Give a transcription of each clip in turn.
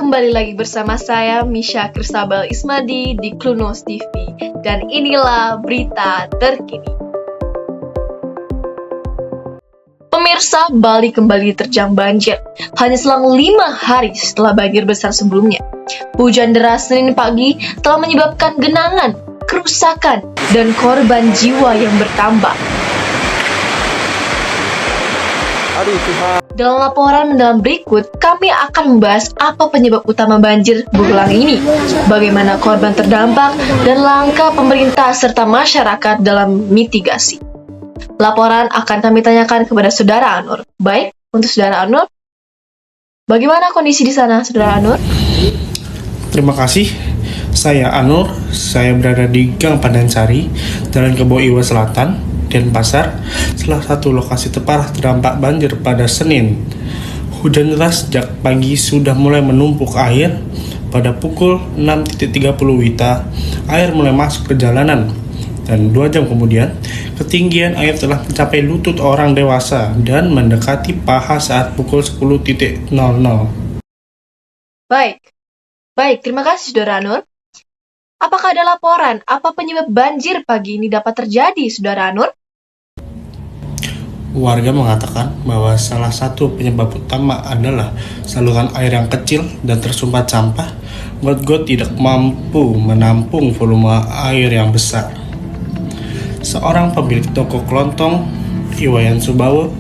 kembali lagi bersama saya Misha Kristabel Ismadi di Klunos TV. Dan inilah berita terkini. Pemirsa, Bali kembali diterjang banjir hanya selang 5 hari setelah banjir besar sebelumnya. Hujan deras Senin pagi telah menyebabkan genangan, kerusakan, dan korban jiwa yang bertambah. Dalam laporan mendalam berikut, kami akan membahas apa penyebab utama banjir berulang ini, bagaimana korban terdampak, dan langkah pemerintah serta masyarakat dalam mitigasi. Laporan akan kami tanyakan kepada Saudara Anur. Baik, untuk Saudara Anur, bagaimana kondisi di sana, Saudara Anur? Terima kasih. Saya Anur. Saya berada di Gang Pandansari, Jalan Kebo Iwa Selatan, Denpasar, salah satu lokasi terparah terdampak banjir pada Senin. Hujan deras sejak pagi sudah mulai menumpuk air. Pada pukul 6.30 WITA, air mulai masuk ke jalanan. Dan 2 jam kemudian, ketinggian air telah mencapai lutut orang dewasa dan mendekati paha saat pukul 10.00. Baik, terima kasih Saudara Anur. Apakah ada laporan apa penyebab banjir pagi ini dapat terjadi, Saudara Anur? Warga mengatakan bahwa salah satu penyebab utama adalah saluran air yang kecil dan tersumpat sampah. Got-got tidak mampu menampung volume air yang besar. Seorang pemilik toko kelontong, Iwayan Subawo,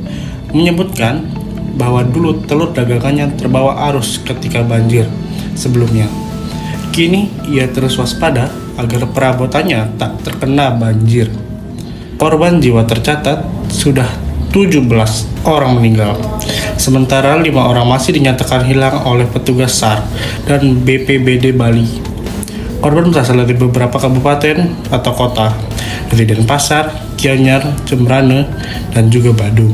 menyebutkan bahwa dulu telur dagangannya terbawa arus ketika banjir sebelumnya. Kini ia terus waspada agar perabotannya tak terkena banjir. Korban jiwa tercatat sudah 17 orang meninggal, sementara 5 orang masih dinyatakan hilang oleh petugas SAR dan BPBD Bali. Korban berasal dari beberapa kabupaten atau kota, dari Denpasar, Gianyar, Jembrane, dan juga Badung.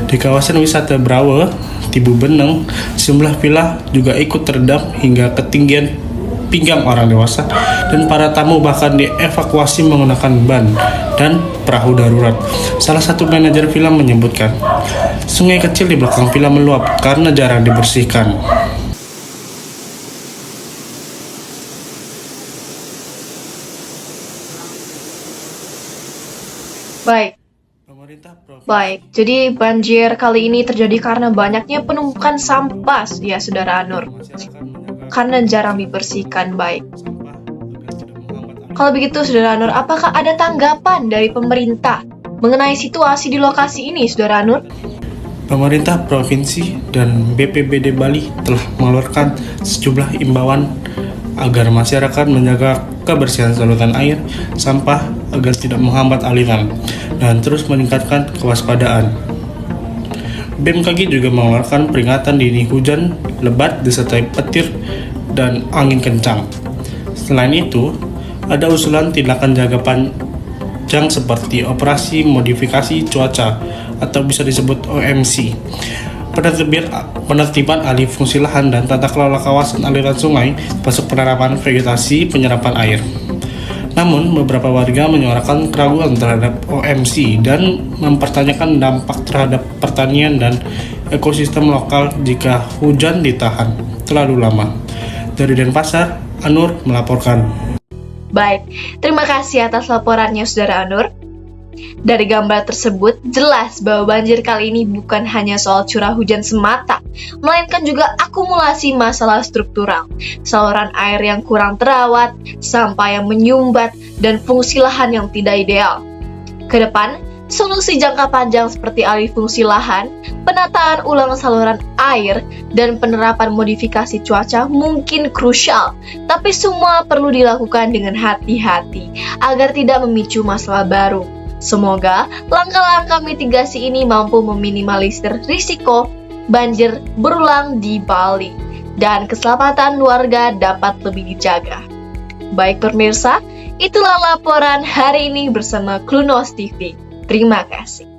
Di kawasan wisata Brawe, Tibu Beneng, sejumlah villa juga ikut terendam hingga ketinggian pinggang orang dewasa, dan para tamu bahkan dievakuasi menggunakan ban dan perahu darurat. Salah satu manajer villa menyebutkan, sungai kecil di belakang villa meluap karena jarang dibersihkan. Baik, jadi banjir kali ini terjadi karena banyaknya penumpukan sampah, ya Saudara Anur. Karena jarang dibersihkan. Baik. Kalau begitu, Saudara Anur, apakah ada tanggapan dari pemerintah mengenai situasi di lokasi ini, Saudara Anur? Pemerintah provinsi dan BPBD Bali telah mengeluarkan sejumlah imbauan agar masyarakat menjaga kebersihan saluran air, sampah agar tidak menghambat aliran, dan terus meningkatkan kewaspadaan. BMKG juga mengeluarkan peringatan dini hujan lebat disertai petir dan angin kencang. Selain itu, ada usulan tindakan jangka panjang seperti operasi modifikasi cuaca atau bisa disebut OMC, penertiban alih fungsi lahan dan tata kelola kawasan aliran sungai, termasuk penerapan vegetasi penyerapan air. Namun, beberapa warga menyuarakan keraguan terhadap OMC dan mempertanyakan dampak terhadap pertanian dan ekosistem lokal jika hujan ditahan terlalu lama. Dari Denpasar, Anur melaporkan. Baik, terima kasih atas laporannya, Saudara Anur. Dari gambar tersebut, jelas bahwa banjir kali ini bukan hanya soal curah hujan semata, melainkan juga akumulasi masalah struktural, saluran air yang kurang terawat, sampah yang menyumbat, dan fungsi lahan yang tidak ideal. Kedepan, solusi jangka panjang seperti alih fungsi lahan, penataan ulang saluran air, dan penerapan modifikasi cuaca mungkin krusial, tapi semua perlu dilakukan dengan hati-hati agar tidak memicu masalah baru. Semoga langkah-langkah mitigasi ini mampu meminimalisir risiko banjir berulang di Bali dan keselamatan warga dapat lebih dijaga. Baik pemirsa, itulah laporan hari ini bersama Klunos TV. Terima kasih.